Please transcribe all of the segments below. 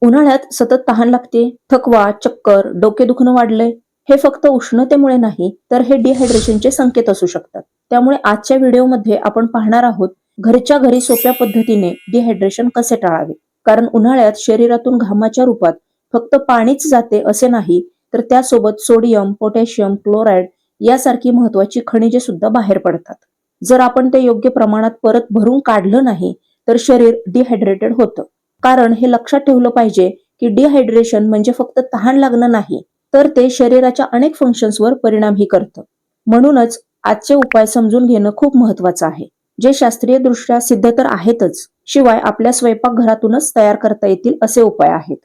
उन्हाळ्यात सतत तहान लागते, थकवा, चक्कर, डोके दुखणं वाढलंय, हे फक्त उष्णतेमुळे नाही तर हे डिहायड्रेशनचे संकेत असू शकतात. त्यामुळे आजच्या व्हिडिओमध्ये आपण पाहणार आहोत घरच्या घरी सोप्या पद्धतीने डिहायड्रेशन कसे टाळावे. कारण उन्हाळ्यात शरीरातून घामाच्या रूपात फक्त पाणीच जाते असे नाही, तर त्यासोबत सोडियम, पोटॅशियम, क्लोराईड यासारखी महत्वाची खनिजे सुद्धा बाहेर पडतात. जर आपण ते योग्य प्रमाणात परत भरून काढलं नाही तर शरीर डिहायड्रेटेड होतं. कारण हे लक्षात ठेवलं पाहिजे की डिहायड्रेशन म्हणजे फक्त तहान लागणं नाही, तर ते शरीराच्या अनेक फंक्शन्सवर परिणामही करतं. म्हणूनच आजचे उपाय समजून घेणं खूप महत्वाचं आहे, जे शास्त्रीय दृष्ट्या सिद्ध तर आहेतच, शिवाय आपल्या स्वयंपाकघरातूनच तयार करता येतील असे उपाय आहेत.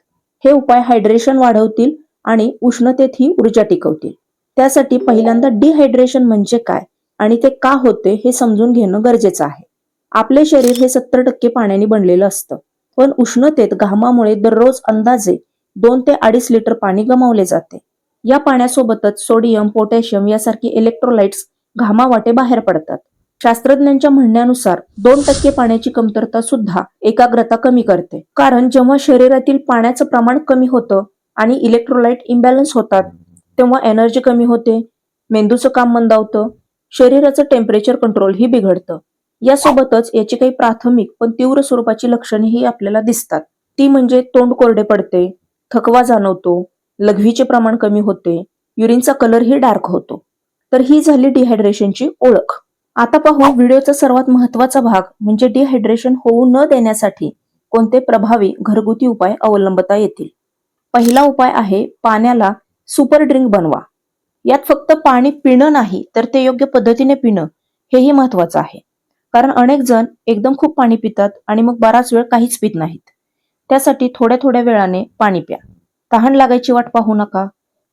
हे उपाय हायड्रेशन वाढवतील आणि उष्णतेतही ऊर्जा टिकवतील. त्यासाठी पहिल्यांदा डिहायड्रेशन म्हणजे काय आणि ते का होते हे समजून घेणं गरजेचं आहे. आपले शरीर हे 70% पाण्याने बनलेलं असतं, पण उष्णतेत घामामुळे दररोज अंदाजे 2 ते 2.5 लिटर पाणी गमावले जाते. या पाण्यासोबतच सोडियम, पोटॅशियम यासारखे इलेक्ट्रोलाइट्स घामावाटे बाहेर पडतात. शास्त्रज्ञांच्या म्हणण्यानुसार 2% पाण्याची कमतरता सुद्धा एकाग्रता कमी करते. कारण जेव्हा शरीरातील पाण्याचं प्रमाण कमी होतं आणि इलेक्ट्रोलाइट इम्बॅलन्स होतात, तेव्हा एनर्जी कमी होते, मेंदूचं काम मंदावतं, शरीराचं टेम्परेचर कंट्रोल ही बिघडतं. यासोबतच याची काही प्राथमिक पण तीव्र स्वरूपाची लक्षणेही आपल्याला दिसतात. ती म्हणजे तोंड कोरडे पडते, थकवा जाणवतो, लघवीचे प्रमाण कमी होते, युरिनचा कलरही डार्क होतो. तर ही झाली डिहायड्रेशनची ओळख. आता पाहू व्हिडिओचा सर्वात महत्वाचा भाग म्हणजे डिहायड्रेशन होऊ न देण्यासाठी कोणते प्रभावी घरगुती उपाय अवलंबता येतील. पहिला उपाय आहे पाण्याला सुपर ड्रिंक बनवा. यात फक्त पाणी पिणं नाही तर ते योग्य पद्धतीने पिणं हेही महत्वाचं आहे. कारण अनेक जण एकदम खूप पाणी पितात आणि मग बराच वेळ काहीच पित नाहीत. त्यासाठी थोड्या थोड्या वेळाने पाणी प्या. तहान लागायची वाट पाहू नका.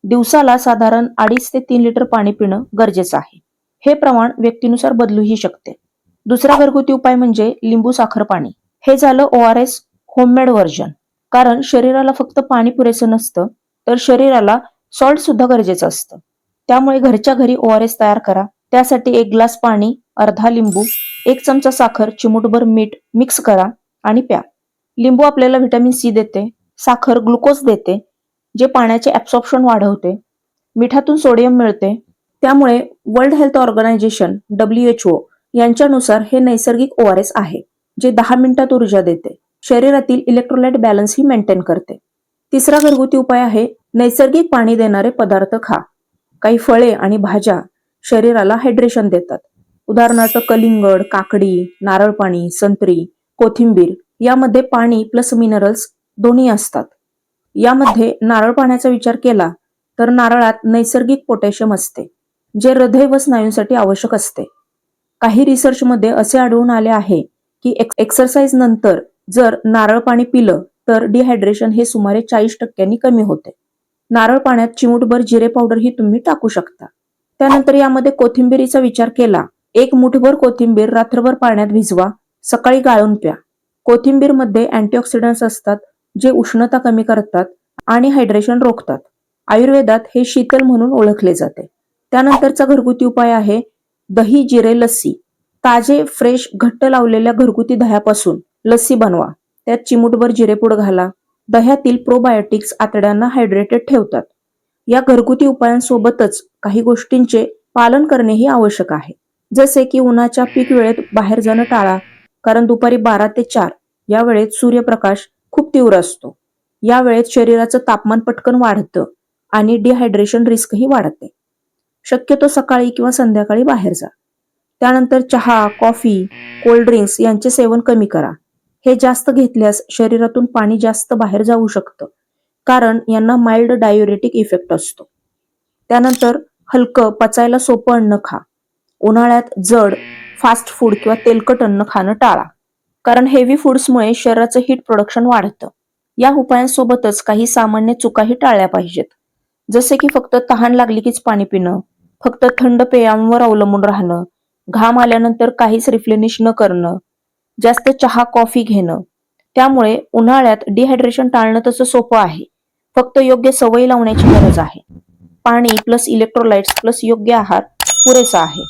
दिवसाला साधारण 2.5 ते 3 लिटर पाणी पिणं गरजेचं आहे. हे प्रमाण व्यक्तीनुसार बदलूही शकते. दुसरा घरगुती उपाय म्हणजे लिंबू साखर पाणी. हे झालं ORS होममेड व्हर्जन. कारण शरीराला फक्त पाणी पुरेसं नसतं, तर शरीराला सॉल्ट सुद्धा गरजेचं असतं. त्यामुळे घरच्या घरी ORS तयार करा. त्यासाठी 1 ग्लास पाणी, अर्धा लिंबू, 1 चमचा साखर, चिमूटभर मीठ मिक्स करा आणि प्या. लिंबू आपल्याला व्हिटॅमिन सी देते, साखर ग्लुकोज देते, जे पाण्याचे ऍब्सॉर्प्शन वाढवते, मिठातून सोडियम मिळते. त्यामुळे वर्ल्ड हेल्थ ऑर्गनायझेशन WHO यांच्यानुसार हे नैसर्गिक ORS आहे, जे 10 मिनिटात ऊर्जा देते, शरीरातील इलेक्ट्रोलाइट बॅलन्स ही मेंटेन करते. तिसरा घरगुती उपाय आहे नैसर्गिक पाणी देणारे पदार्थ खा. काही फळे आणि भाज्या शरीराला हायड्रेशन देतात. उदाहरणार्थ कलिंगड, काकडी, नारळ पाणी, संत्री, कोथिंबीर यामध्ये पाणी प्लस मिनरल्स दोन्ही असतात. यामध्ये नारळ पाण्याचा विचार केला तर नारळात नैसर्गिक पोटॅशियम असते, जे हृदय व स्नायूंसाठी आवश्यक असते. काही रिसर्चमध्ये असे आढळून आले आहे की एक्सरसाइज नंतर जर नारळ पाणी पिलं तर डिहायड्रेशन हे सुमारे 40% कमी होते. नारळ पाण्यात चिमूटभर जिरे पावडर ही तुम्ही टाकू शकता. त्यानंतर यामध्ये कोथिंबीरीचा विचार केला. 1 मुठभर कोथिंबीर रात्रभर पाण्यात भिजवा, सकाळी गाळून प्या. कोथिंबीरमध्ये अँटीऑक्सिडंट्स असतात, जे उष्णता कमी करतात आणि हायड्रेशन रोखतात. आयुर्वेदात हे शीतल म्हणून ओळखले जाते. त्यानंतरचा घरगुती उपाय आहे दही जिरे लस्सी. ताजे फ्रेश घट्ट लावलेल्या घरगुती दह्यापासून लस्सी बनवा. त्यात चिमूटभर जिरेपूड घाला. दह्यातील प्रोबायोटिक्स आतड्यांना हायड्रेटेड ठेवतात. या घरगुती उपायांसोबतच काही गोष्टींचे पालन करणेही आवश्यक आहे. जसे की उन्हाच्या पीक वेळेत बाहेर जाणं टाळा, कारण दुपारी 12 ते 4 या वेळेत सूर्यप्रकाश खूप तीव्र असतो. या वेळेत शरीराचं तापमान पटकन वाढतं आणि डिहायड्रेशन रिस्कही वाढते. शक्यतो सकाळी किंवा संध्याकाळी बाहेर जा. त्यानंतर चहा, कॉफी, कोल्ड ड्रिंक्स यांचे सेवन कमी करा. हे जास्त घेतल्यास शरीरातून पाणी जास्त बाहेर जाऊ शकतं, कारण यांना माइल्ड डायुरेटिक इफेक्ट असतो. त्यानंतर हलकं पचायला सोपं अन्न खा. उन्हाळ्यात जड फास्ट फूड किंवा तेलकट अन्न खाणं टाळा, कारण हेवी फूड्समुळे शरीराचं हीट प्रोडक्शन वाढतं. या उपायांसोबतच काही सामान्य चुकाही टाळल्या पाहिजेत. जसे की फक्त तहान लागली कीच पाणी पिणं, फक्त थंड पेयांवर अवलंबून राहणं, घाम आल्यानंतर काहीच रिफ्लेनिश न करणं, जास्त चहा कॉफी घेणं. त्यामुळे उन्हाळ्यात डिहायड्रेशन टाळणं तसं सोपं आहे, फक्त योग्य सवयी लावण्याची गरज आहे. पाणी प्लस इलेक्ट्रोलाइट्स प्लस योग्य आहार पुरेसा आहे.